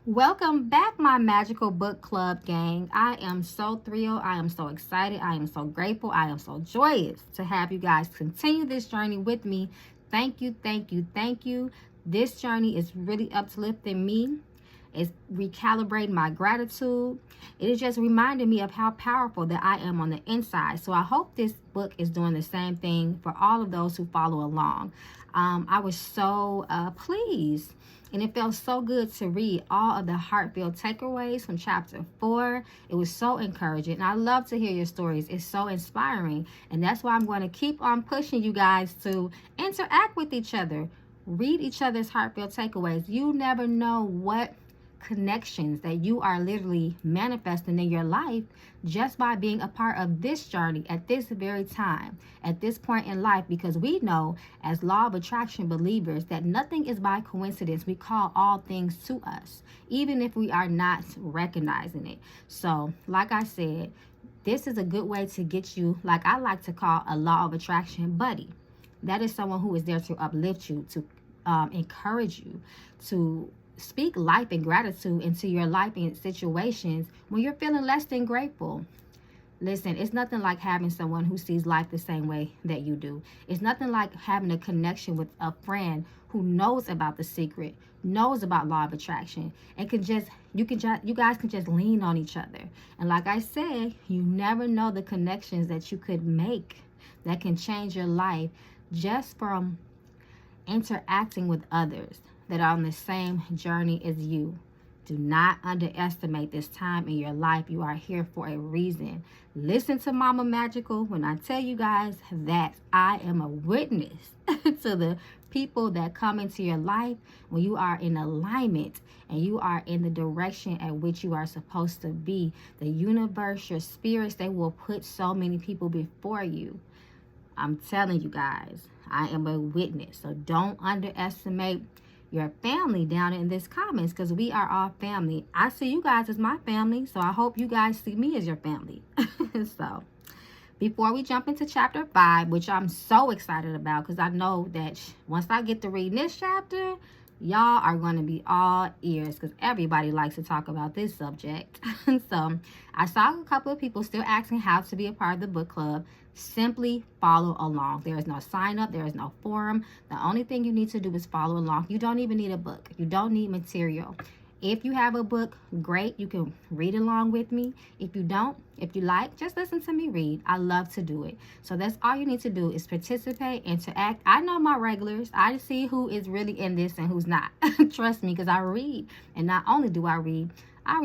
Welcome back, my magical book club gang. I am so thrilled. I am so excited. I am so grateful. I am so joyous to have you guys continue this journey with me. Thank you, thank you, thank you. This journey is really uplifting me. It's recalibrating my gratitude. It is just reminding me of how powerful that I am on the inside. So I hope this book is doing the same thing for all of those who follow along. I was so pleased. And it felt so good to read all of the heartfelt takeaways from chapter 4. It was so encouraging. And I love to hear your stories. It's so inspiring. And that's why I'm going to keep on pushing you guys to interact with each other. Read each other's heartfelt takeaways. You never know what connections that you are literally manifesting in your life just by being a part of this journey at this very time, at this point in life, because we know as law of attraction believers that nothing is by coincidence. We call all things to us, even if we are not recognizing it. So like I said, this is a good way to get you, like I like to call, a law of attraction buddy. That is someone who is there to uplift you, to encourage you, to speak life and gratitude into your life and situations when you're feeling less than grateful. Listen, it's nothing like having someone who sees life the same way that you do. It's nothing like having a connection with a friend who knows about the secret, knows about law of attraction, and you guys can just lean on each other. And like I said, you never know the connections that you could make that can change your life just from interacting with others that are on the same journey as you. Do not underestimate this time in your life. You are here for a reason. Listen to Mama Magical when I tell you guys that I am a witness to the people that come into your life when you are in alignment and you are in the direction at which you are supposed to be. The universe, your spirits, they will put so many people before you. I'm telling you guys, I am a witness. So don't underestimate your family down in this comments, because we are all family. I see you guys as my family, so I hope you guys see me as your family. So before we jump into chapter 5, which I'm so excited about, because I know that once I get to reading this chapter, y'all are going to be all ears, because everybody likes to talk about this subject. So I saw a couple of people still asking how to be a part of the book club. Simply follow along. There is no sign up. There is no forum. The only thing you need to do is follow along. You don't even need a book. You don't need material. If you have a book, great. You can read along with me. If you don't, if you like, just listen to me read. I love to do it. So that's all you need to do is participate, interact. I know my regulars. I see who is really in this and who's not. Trust me, because I read. And not only do I read, I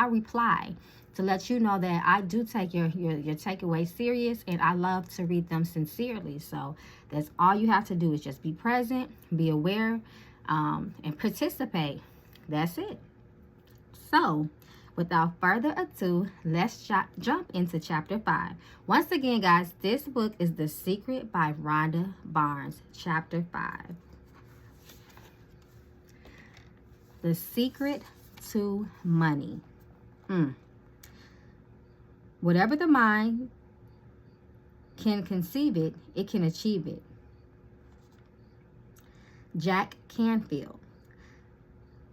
reply to let you know that I do take your takeaway serious, and I love to read them sincerely. So that's all you have to do is just be present, be aware, and participate. That's it. So without further ado, let's jump into chapter 5. Once again, guys, this book is The Secret by Rhonda Byrne, chapter 5. The Secret to Money. Whatever the mind can conceive it, it can achieve it. Jack Canfield.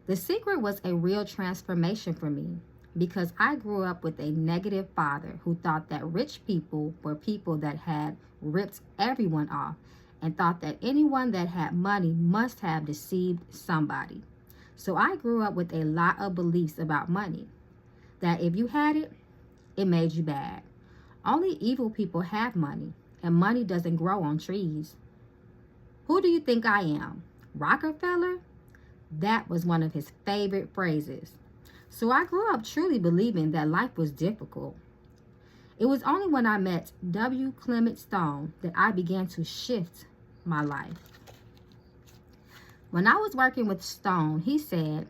The secret was a real transformation for me because I grew up with a negative father who thought that rich people were people that had ripped everyone off and thought that anyone that had money must have deceived somebody. So I grew up with a lot of beliefs about money, that if you had it, it made you bad. Only evil people have money, and money doesn't grow on trees. Who do you think I am? Rockefeller? That was one of his favorite phrases. So I grew up truly believing that life was difficult. It was only when I met W. Clement Stone that I began to shift my life. When I was working with Stone, he said,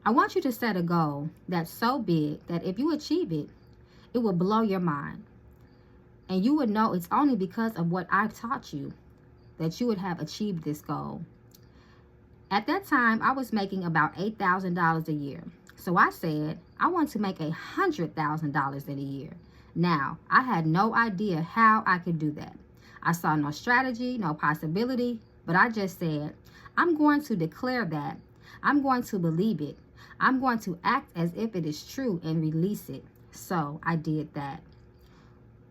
I want you to set a goal that's so big that if you achieve it, it will blow your mind. And you would know it's only because of what I've taught you that you would have achieved this goal. At that time, I was making about $8,000 a year. So I said, I want to make $100,000 in a year. Now, I had no idea how I could do that. I saw no strategy, no possibility, but I just said, I'm going to declare that I'm going to believe it. I'm going to act as if it is true and release it. So I did that.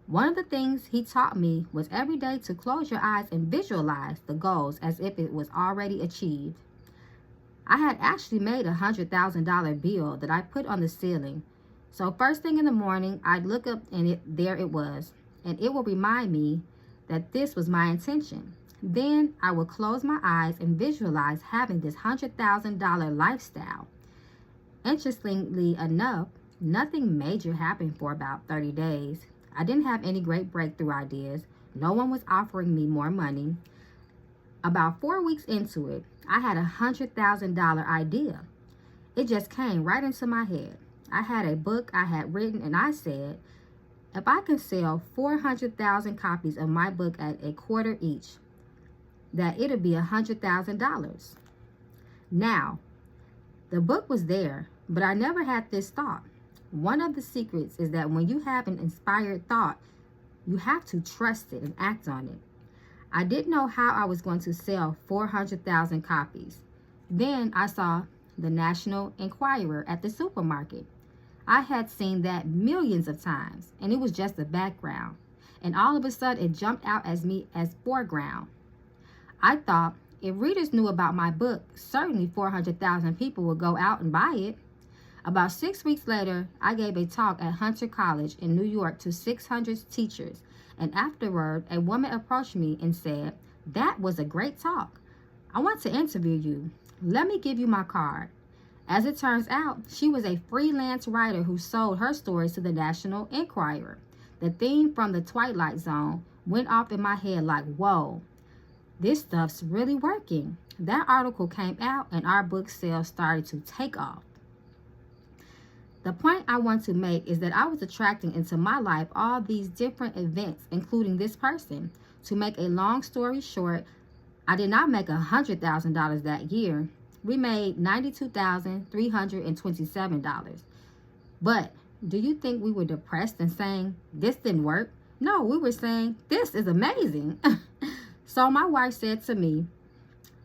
One of the things he taught me was every day to close your eyes and visualize the goals as if it was already achieved. I had actually made a $100,000 bill that I put on the ceiling. So first thing in the morning, I'd look up and there it was. And it will remind me that this was my intention. Then I would close my eyes and visualize having this $100,000 lifestyle. Interestingly enough, nothing major happened for about 30 days. I didn't have any great breakthrough ideas. No one was offering me more money. About 4 weeks into it, I had a $100,000 idea. It just came right into my head. I had a book I had written and I said, if I can sell 400,000 copies of my book at a quarter each, that it'll be $100,000. Now, the book was there, but I never had this thought. One of the secrets is that when you have an inspired thought, you have to trust it and act on it. I didn't know how I was going to sell 400,000 copies. Then I saw the National Enquirer at the supermarket. I had seen that millions of times, and it was just the background. And all of a sudden, it jumped out as me as foreground. I thought, if readers knew about my book, certainly 400,000 people would go out and buy it. About 6 weeks later, I gave a talk at Hunter College in New York to 600 teachers. And afterward, a woman approached me and said, that was a great talk. I want to interview you. Let me give you my card. As it turns out, she was a freelance writer who sold her stories to the National Enquirer. The theme from the Twilight Zone went off in my head like, whoa, this stuff's really working. That article came out and our book sales started to take off. The point I want to make is that I was attracting into my life all these different events, including this person. To make a long story short, I did not make $100,000 that year. We made $92,327. But do you think we were depressed and saying, this didn't work? No, we were saying, this is amazing. So my wife said to me,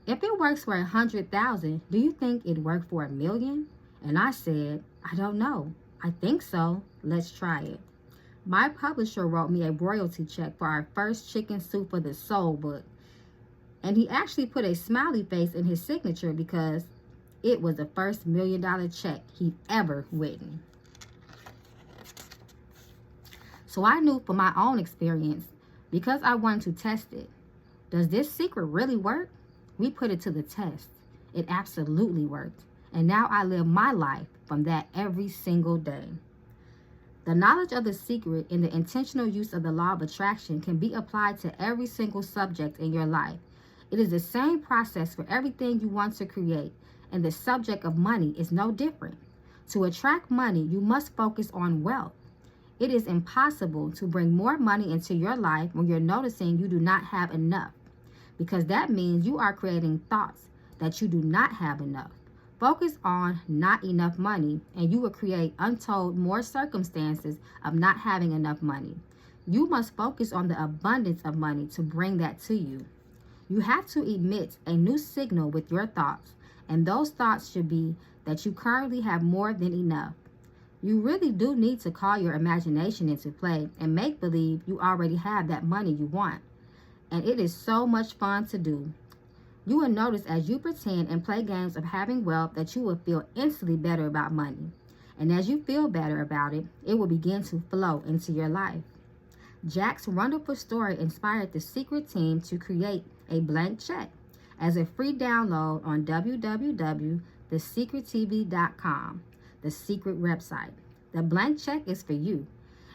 if it works for 100,000, do you think it worked for 1 million? And I said, I don't know. I think so. Let's try it. My publisher wrote me a royalty check for our first Chicken Soup for the Soul book. And he actually put a smiley face in his signature because it was the first $1 million check he'd ever written. So I knew from my own experience, because I wanted to test it, does this secret really work? We put it to the test. It absolutely worked. And now I live my life from that every single day. The knowledge of the secret and the intentional use of the law of attraction can be applied to every single subject in your life. It is the same process for everything you want to create, and the subject of money is no different. To attract money, you must focus on wealth. It is impossible to bring more money into your life when you're noticing you do not have enough, because that means you are creating thoughts that you do not have enough. Focus on not enough money, and you will create untold more circumstances of not having enough money. You must focus on the abundance of money to bring that to you. You have to emit a new signal with your thoughts, and those thoughts should be that you currently have more than enough. You really do need to call your imagination into play and make believe you already have that money you want. And it is so much fun to do. You will notice as you pretend and play games of having wealth that you will feel instantly better about money. And as you feel better about it, it will begin to flow into your life. Jack's wonderful story inspired the secret team to create a blank check as a free download on www.thesecrettv.com, the secret website. The blank check is for you,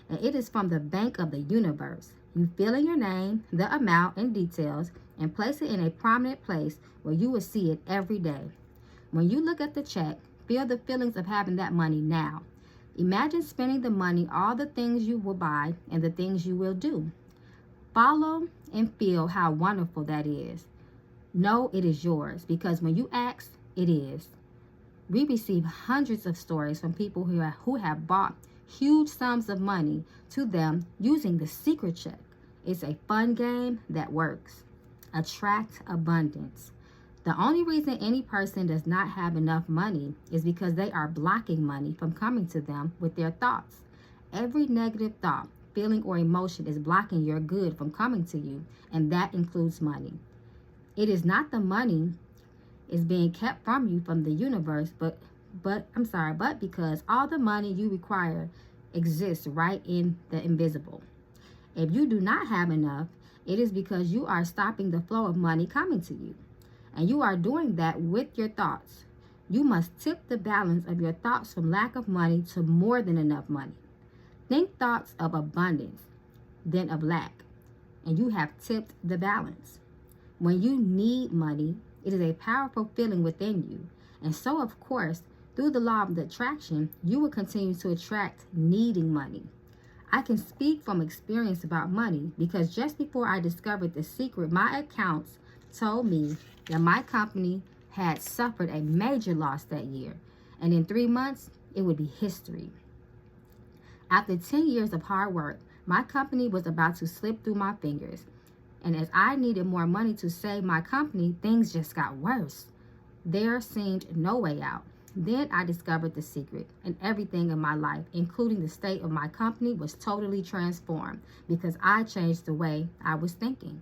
and it is from the Bank of the Universe. You fill in your name, the amount, and details, and place it in a prominent place where you will see it every day. When you look at the check, feel the feelings of having that money now. Imagine spending the money, all the things you will buy and the things you will do. Follow and feel how wonderful that is. Know it is yours, because when you ask, it is. We receive hundreds of stories from people who have bought huge sums of money to them using the secret check. It's a fun game that works. Attract abundance. The only reason any person does not have enough money is because they are blocking money from coming to them with their thoughts. Every negative thought, feeling, or emotion is blocking your good from coming to you, and that includes money. It is not the money is being kept from you from the universe, but because all the money you require exists right in the invisible. If you do not have enough, it is because you are stopping the flow of money coming to you. And you are doing that with your thoughts. You must tip the balance of your thoughts from lack of money to more than enough money. Think thoughts of abundance, then of lack, and you have tipped the balance. When you need money, it is a powerful feeling within you. And so, of course, through the law of attraction, you will continue to attract needing money. I can speak from experience about money because just before I discovered the secret, my accounts told me that my company had suffered a major loss that year, and in 3 months, it would be history. After 10 years of hard work, my company was about to slip through my fingers, and as I needed more money to save my company, things just got worse. There seemed no way out. Then I discovered the secret, and everything in my life, including the state of my company, was totally transformed because I changed the way I was thinking.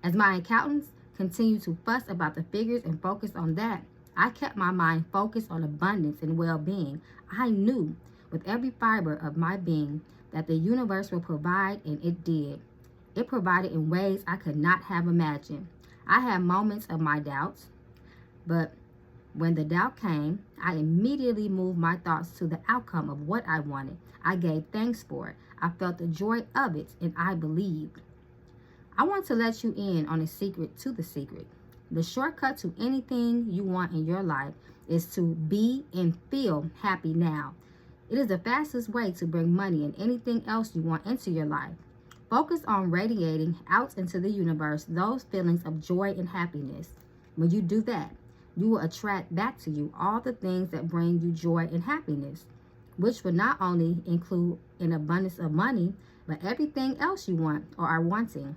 As my accountants continued to fuss about the figures and focus on that, I kept my mind focused on abundance and well-being. I knew with every fiber of my being that the universe will provide, and it did. It provided in ways I could not have imagined. I had moments of my doubts, but when the doubt came, I immediately moved my thoughts to the outcome of what I wanted. I gave thanks for it. I felt the joy of it, and I believed. I want to let you in on a secret to the secret. The shortcut to anything you want in your life is to be and feel happy now. It is the fastest way to bring money and anything else you want into your life. Focus on radiating out into the universe those feelings of joy and happiness. When you do that, you will attract back to you all the things that bring you joy and happiness, which will not only include an abundance of money, but everything else you want or are wanting.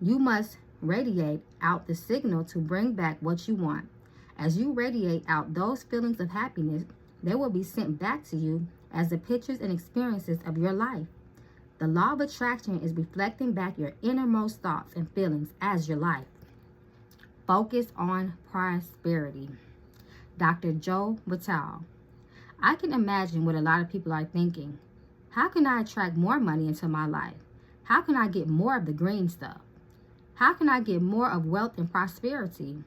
You must radiate out the signal to bring back what you want. As you radiate out those feelings of happiness, they will be sent back to you as the pictures and experiences of your life. The law of attraction is reflecting back your innermost thoughts and feelings as your life. Focus on prosperity. Dr. Joe Vitale. I can imagine what a lot of people are thinking. How can I attract more money into my life? How can I get more of the green stuff? How can I get more of wealth and prosperity?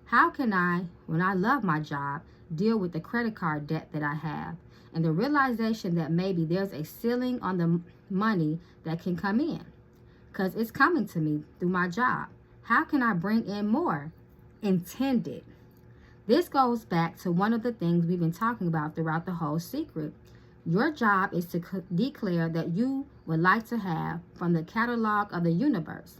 How can I, when I love my job, deal with the credit card debt that I have and the realization that maybe there's a ceiling on the money that can come in because it's coming to me through my job? How can I bring in more? Intended. This goes back to one of the things we've been talking about throughout the whole secret. Your job is to declare that you would like to have from the catalog of the universe.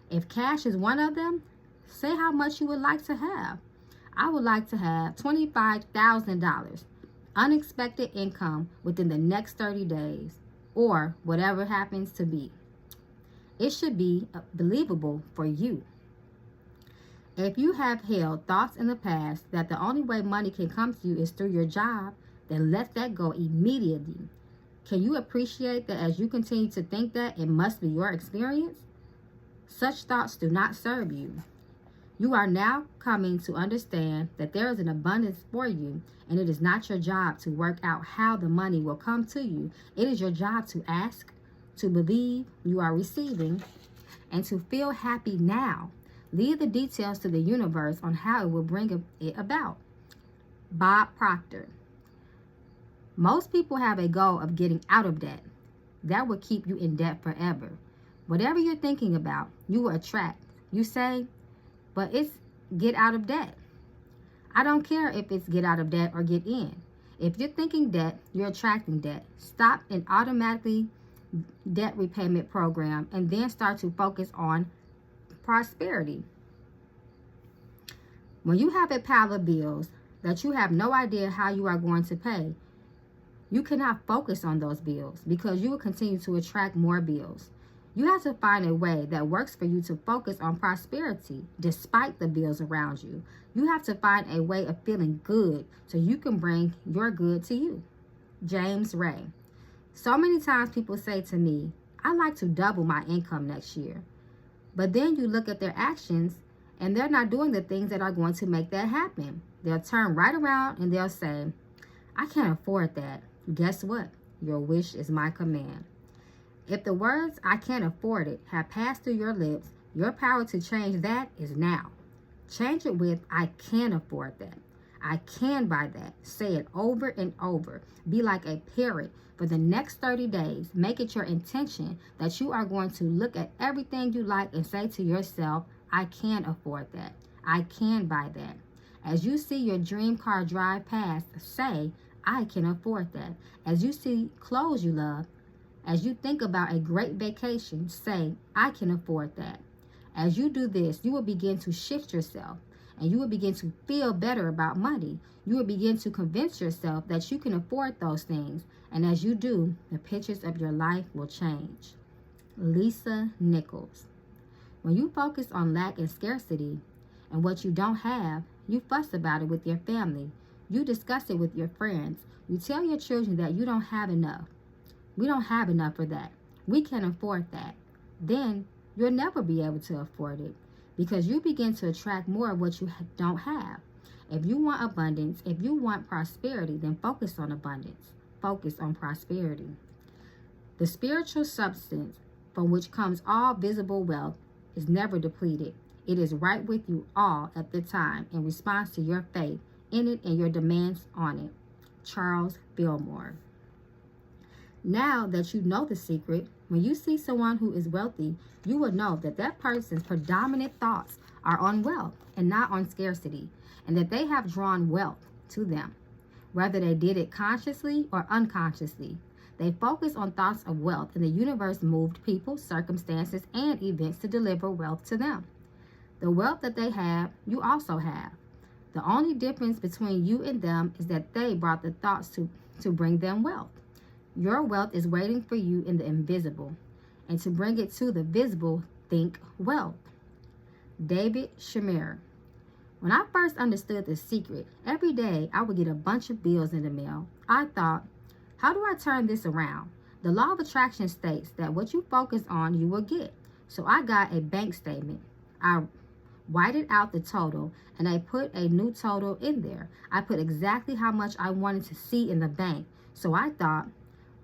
If cash is one of them, say how much you would like to have. I would like to have $25,000 unexpected income within the next 30 days or whatever happens to be. It should be believable for you. If you have held thoughts in the past that the only way money can come to you is through your job, then let that go immediately. Can you appreciate that as you continue to think that it must be your experience? Such thoughts do not serve you. You are now coming to understand that there is an abundance for you, and it is not your job to work out how the money will come to you. It is your job to ask, to believe you are receiving, and to feel happy now. Leave the details to the universe on how it will bring it about. Bob Proctor. Most people have a goal of getting out of debt. That will keep you in debt forever. Whatever you're thinking about, you will attract. You say, but it's get out of debt. I don't care if it's get out of debt or get in. If you're thinking debt, you're attracting debt. Stop an automatically debt repayment program and then start to focus on prosperity. When you have a pile of bills that you have no idea how you are going to pay, you cannot focus on those bills because you will continue to attract more bills. You have to find a way that works for you to focus on prosperity despite the bills around you. You have to find a way of feeling good so you can bring your good to you. James Ray. So many times people say to me, I'd like to double my income next year. But then you look at their actions and they're not doing the things that are going to make that happen. They'll turn right around and they'll say, I can't afford that. Guess what? Your wish is my command. If the words, I can't afford it, have passed through your lips, your power to change that is now. Change it with, I can afford that. I can buy that. Say it over and over. Be like a parrot for the next 30 days. Make it your intention that you are going to look at everything you like and say to yourself, I can afford that. I can buy that. As you see your dream car drive past, say, I can afford that. As you see clothes you love, as you think about a great vacation, say, I can afford that. As you do this, you will begin to shift yourself and you will begin to feel better about money. You will begin to convince yourself that you can afford those things. And as you do, the pictures of your life will change. Lisa Nichols. When you focus on lack and scarcity and what you don't have, you fuss about it with your family. You discuss it with your friends. You tell your children that you don't have enough. We don't have enough for that. We can't afford that. Then you'll never be able to afford it because you begin to attract more of what you don't have. If you want abundance, if you want prosperity, then focus on abundance. Focus on prosperity. The spiritual substance from which comes all visible wealth is never depleted. It is right with you all at the time in response to your faith in it and your demands on it. Charles Fillmore. Now that you know the secret, when you see someone who is wealthy, you will know that that person's predominant thoughts are on wealth and not on scarcity, and that they have drawn wealth to them, whether they did it consciously or unconsciously. They focus on thoughts of wealth, and the universe moved people, circumstances, and events to deliver wealth to them. The wealth that they have, you also have. The only difference between you and them is that they brought the thoughts to bring them wealth. Your wealth is waiting for you in the invisible, and to bring it to the visible, think wealth. David Shamir. When I first understood the secret, every day I would get a bunch of bills in the mail. I thought, how do I turn this around? The law of attraction states that what you focus on, you will get. So I got a bank statement. I whited out the total, and I put a new total in there. I put exactly how much I wanted to see in the bank. So I thought,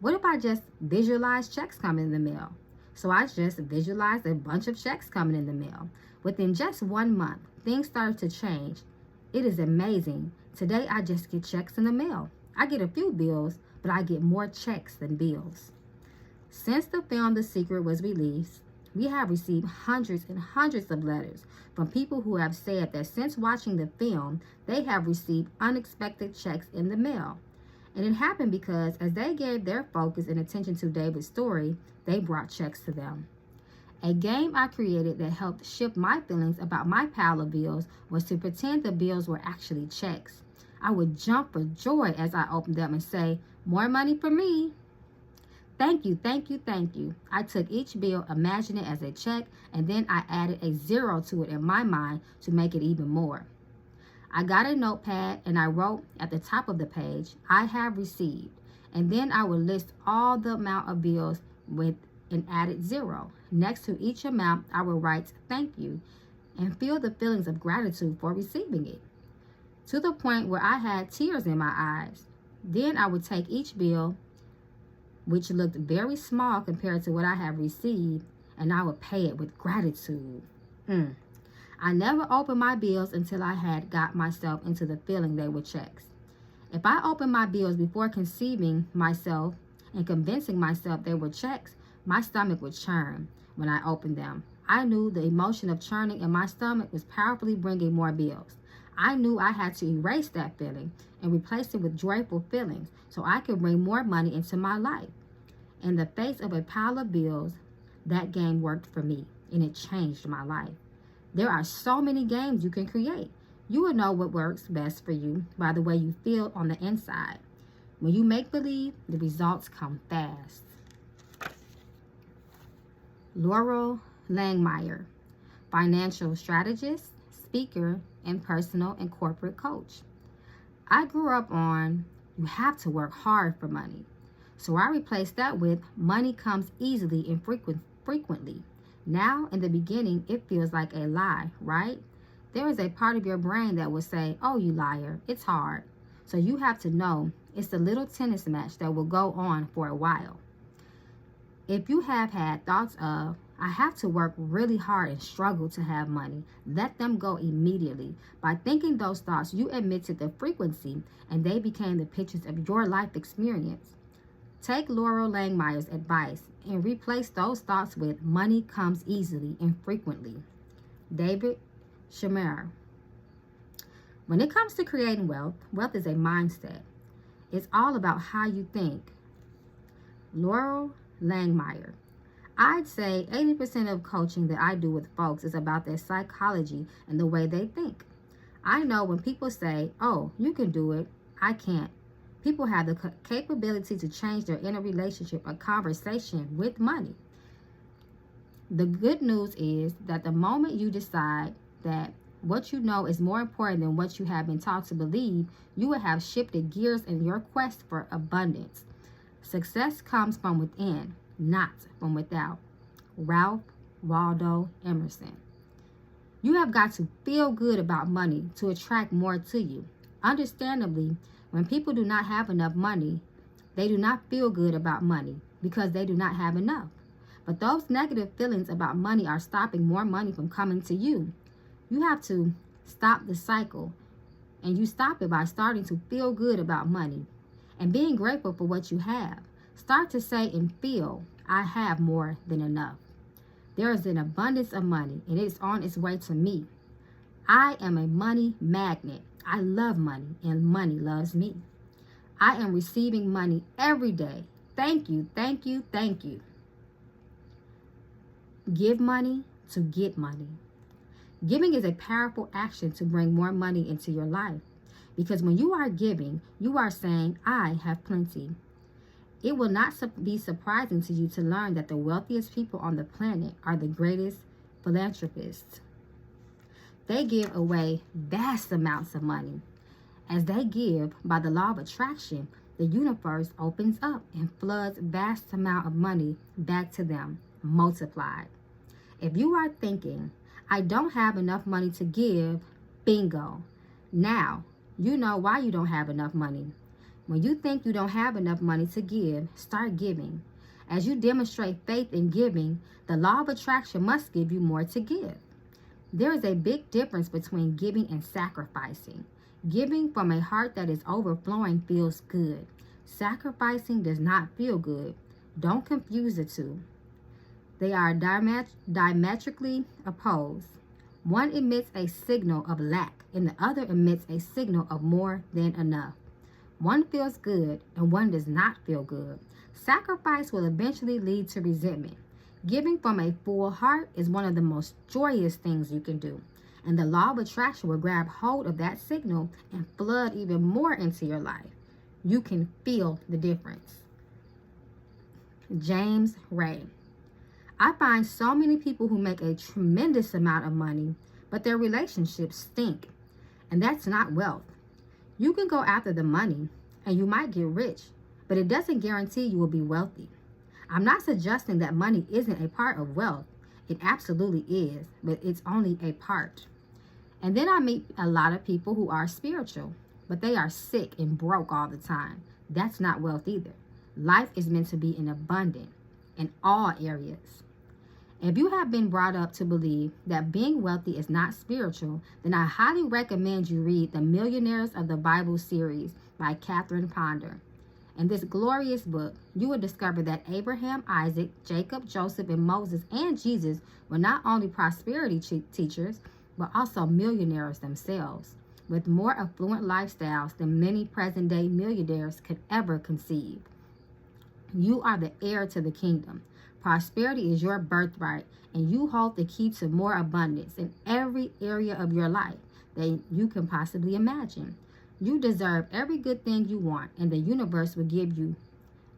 what if I just visualize checks coming in the mail? So I just visualized a bunch of checks coming in the mail. Within just 1 month, things started to change. It is amazing. Today, I just get checks in the mail. I get a few bills, but I get more checks than bills. Since the film The Secret was released, we have received hundreds and hundreds of letters from people who have said that since watching the film, they have received unexpected checks in the mail. And it happened because as they gave their focus and attention to David's story, they brought checks to them. A game I created that helped shift my feelings about my pile of bills was to pretend the bills were actually checks. I would jump for joy as I opened them and say, more money for me. Thank you, thank you, thank you. I took each bill, imagined it as a check, and then I added a zero to it in my mind to make it even more. I got a notepad and I wrote at the top of the page, I have received. And then I would list all the amount of bills with an added zero. Next to each amount, I would write thank you and feel the feelings of gratitude for receiving it, to the point where I had tears in my eyes. Then I would take each bill, which looked very small compared to what I have received, and I would pay it with gratitude. I never opened my bills until I had got myself into the feeling they were checks. If I opened my bills before conceiving myself and convincing myself they were checks, my stomach would churn when I opened them. I knew the emotion of churning in my stomach was powerfully bringing more bills. I knew I had to erase that feeling and replace it with joyful feelings so I could bring more money into my life. In the face of a pile of bills, that game worked for me, and it changed my life. There are so many games you can create. You will know what works best for you by the way you feel on the inside. When you make believe, the results come fast. Laurel Langmeyer, financial strategist, speaker, and personal and corporate coach. I grew up on you have to work hard for money. So I replaced that with money comes easily and frequently. Now, in the beginning, it feels like a lie, right? There is a part of your brain that will say, oh, you liar, it's hard. So you have to know it's a little tennis match that will go on for a while. If you have had thoughts of, I have to work really hard and struggle to have money, let them go immediately. By thinking those thoughts, you admitted the frequency and they became the pictures of your life experience. Take Laurel Langmeyer's advice and replace those thoughts with money comes easily and frequently. David Shamir. When it comes to creating wealth, wealth is a mindset. It's all about how you think. Laurel Langmeyer. I'd say 80% of coaching that I do with folks is about their psychology and the way they think. I know when people say, oh, you can do it, I can't. People have the capability to change their inner relationship or conversation with money. The good news is that the moment you decide that what you know is more important than what you have been taught to believe, you will have shifted gears in your quest for abundance. Success comes from within, not from without. Ralph Waldo Emerson. You have got to feel good about money to attract more to you. Understandably, when people do not have enough money, they do not feel good about money because they do not have enough. But those negative feelings about money are stopping more money from coming to you. You have to stop the cycle, and you stop it by starting to feel good about money and being grateful for what you have. Start to say and feel, I have more than enough. There is an abundance of money, and it is on its way to me. I am a money magnet. I love money, and money loves me. I am receiving money every day. Thank you, thank you, thank you. Give money to get money. Giving is a powerful action to bring more money into your life. Because when you are giving, you are saying, I have plenty. It will not be surprising to you to learn that the wealthiest people on the planet are the greatest philanthropists. They give away vast amounts of money. As they give, by the law of attraction, the universe opens up and floods vast amount of money back to them, multiplied. If you are thinking, I don't have enough money to give, bingo. Now, you know why you don't have enough money. When you think you don't have enough money to give, start giving. As you demonstrate faith in giving, the law of attraction must give you more to give. There is a big difference between giving and sacrificing. Giving from a heart that is overflowing feels good. Sacrificing does not feel good. Don't confuse the two. They are diametrically opposed. One emits a signal of lack, and the other emits a signal of more than enough. One feels good, and one does not feel good. Sacrifice will eventually lead to resentment. Giving from a full heart is one of the most joyous things you can do. And the law of attraction will grab hold of that signal and flood even more into your life. You can feel the difference. James Ray. I find so many people who make a tremendous amount of money, but their relationships stink. And that's not wealth. You can go after the money and you might get rich, but it doesn't guarantee you will be wealthy. I'm not suggesting that money isn't a part of wealth. It absolutely is, but it's only a part. And then I meet a lot of people who are spiritual, but they are sick and broke all the time. That's not wealth either. Life is meant to be in abundance in all areas. If you have been brought up to believe that being wealthy is not spiritual, then I highly recommend you read the Millionaires of the Bible series by Catherine Ponder. In this glorious book, you will discover that Abraham, Isaac, Jacob, Joseph, and Moses, and Jesus were not only prosperity teachers, but also millionaires themselves, with more affluent lifestyles than many present-day millionaires could ever conceive. You are the heir to the kingdom. Prosperity is your birthright, and you hold the key to more abundance in every area of your life that you can possibly imagine. You deserve every good thing you want, and the universe will give you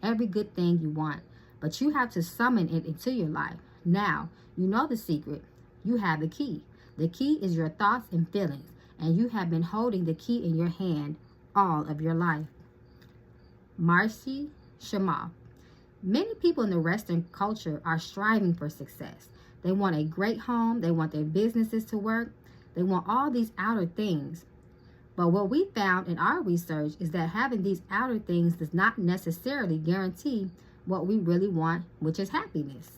every good thing you want. But you have to summon it into your life. Now, you know the secret. You have the key. The key is your thoughts and feelings, and you have been holding the key in your hand all of your life. Marcy Shema. Many people in the Western culture are striving for success. They want a great home. They want their businesses to work. They want all these outer things. But what we found in our research is that having these outer things does not necessarily guarantee what we really want, which is happiness.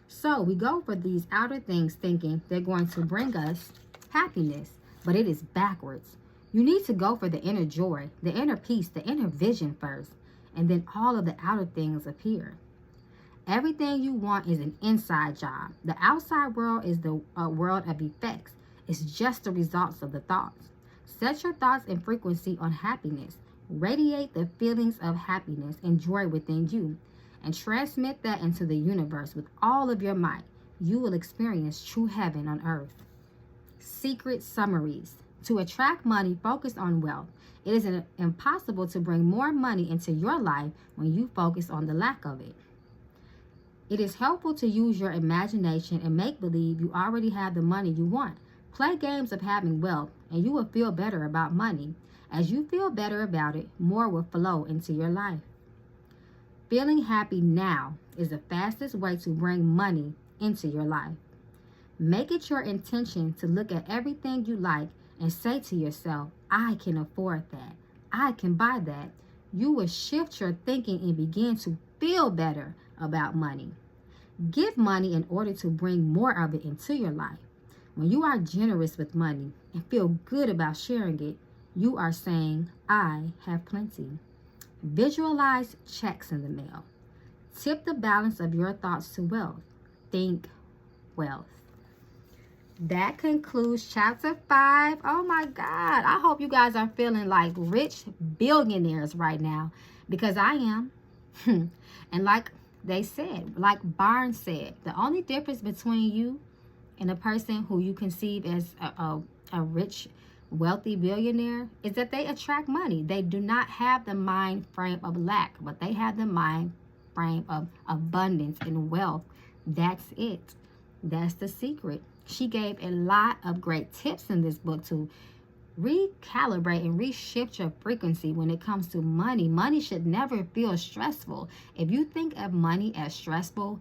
So we go for these outer things thinking they're going to bring us happiness, but it is backwards. You need to go for the inner joy, the inner peace, the inner vision first, and then all of the outer things appear. Everything you want is an inside job. The outside world is the world of effects. It's just the results of the thoughts. Set your thoughts and frequency on happiness. Radiate the feelings of happiness and joy within you, and transmit that into the universe with all of your might. You will experience true heaven on earth. Secret summaries. To attract money, focus on wealth. It is impossible to bring more money into your life when you focus on the lack of it. It is helpful to use your imagination and make believe you already have the money you want. Play games of having wealth, and you will feel better about money. As you feel better about it, more will flow into your life. Feeling happy now is the fastest way to bring money into your life. Make it your intention to look at everything you like and say to yourself, I can afford that. I can buy that. You will shift your thinking and begin to feel better about money. Give money in order to bring more of it into your life. When you are generous with money and feel good about sharing it, you are saying, I have plenty. Visualize checks in the mail. Tip the balance of your thoughts to wealth. Think wealth. That concludes chapter 5. Oh my God. I hope you guys are feeling like rich billionaires right now, because I am. And like they said, like Byrne said, the only difference between you and a person who you conceive as a rich, wealthy billionaire is that they attract money. They do not have the mind frame of lack, but they have the mind frame of abundance and wealth. That's it. That's the secret. She gave a lot of great tips in this book to recalibrate and reshift your frequency when it comes to money. Money should never feel stressful. If you think of money as stressful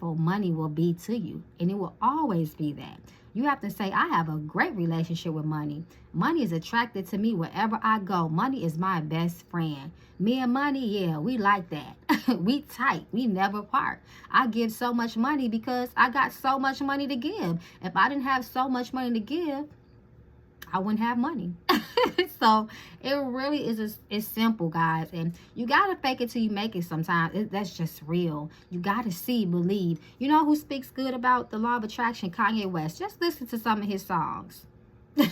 money will be to you, and it will always be that. You have to say, I have a great relationship with money. Money is attracted to me wherever I go. Money is my best friend. Me and money, yeah, we like that. We tight. We never part. I give so much money because I got so much money to give. If I didn't have so much money to give, I wouldn't have money. So it really is it's simple, guys. And you got to fake it till you make it sometimes. That's just real. You got to see, believe. You know who speaks good about the law of attraction? Kanye West. Just listen to some of his songs.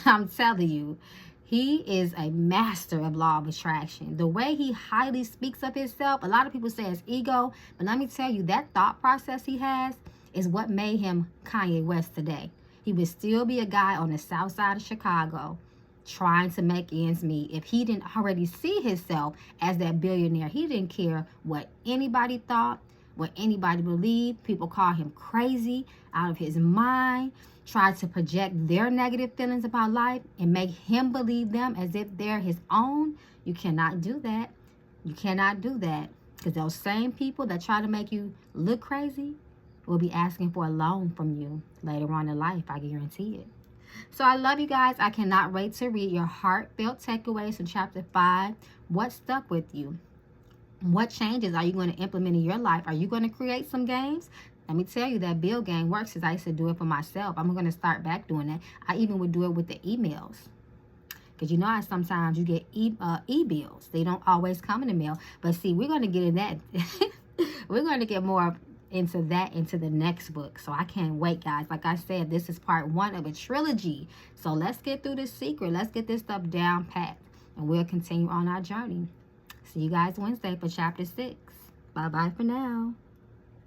I'm telling you, he is a master of law of attraction. The way he highly speaks of himself, a lot of people say it's ego. But let me tell you, that thought process he has is what made him Kanye West today. He would still be a guy on the south side of Chicago trying to make ends meet if he didn't already see himself as that billionaire. He didn't care what anybody thought, what anybody believed. People call him crazy, out of his mind, tried to project their negative feelings about life and make him believe them as if they're his own. You cannot do that. You cannot do that, because those same people that try to make you look crazy will be asking for a loan from you later on in life. I guarantee it. So I love you guys. I cannot wait to read your heartfelt takeaways from chapter 5. What stuck with you? What changes are you going to implement in your life? Are you going to create some games? Let me tell you, that bill game works, because I used to do it for myself. I'm going to start back doing that. I even would do it with the emails, because you know how sometimes you get e-bills. They don't always come in the mail. But see, we're going to get in that. We're going to get more into that into the next book. So I can't wait, guys. Like I said, this is part 1 of a trilogy. So let's get through this secret. Let's get this stuff down pat, and we'll continue on our journey. See you guys Wednesday for chapter 6. Bye-bye for now.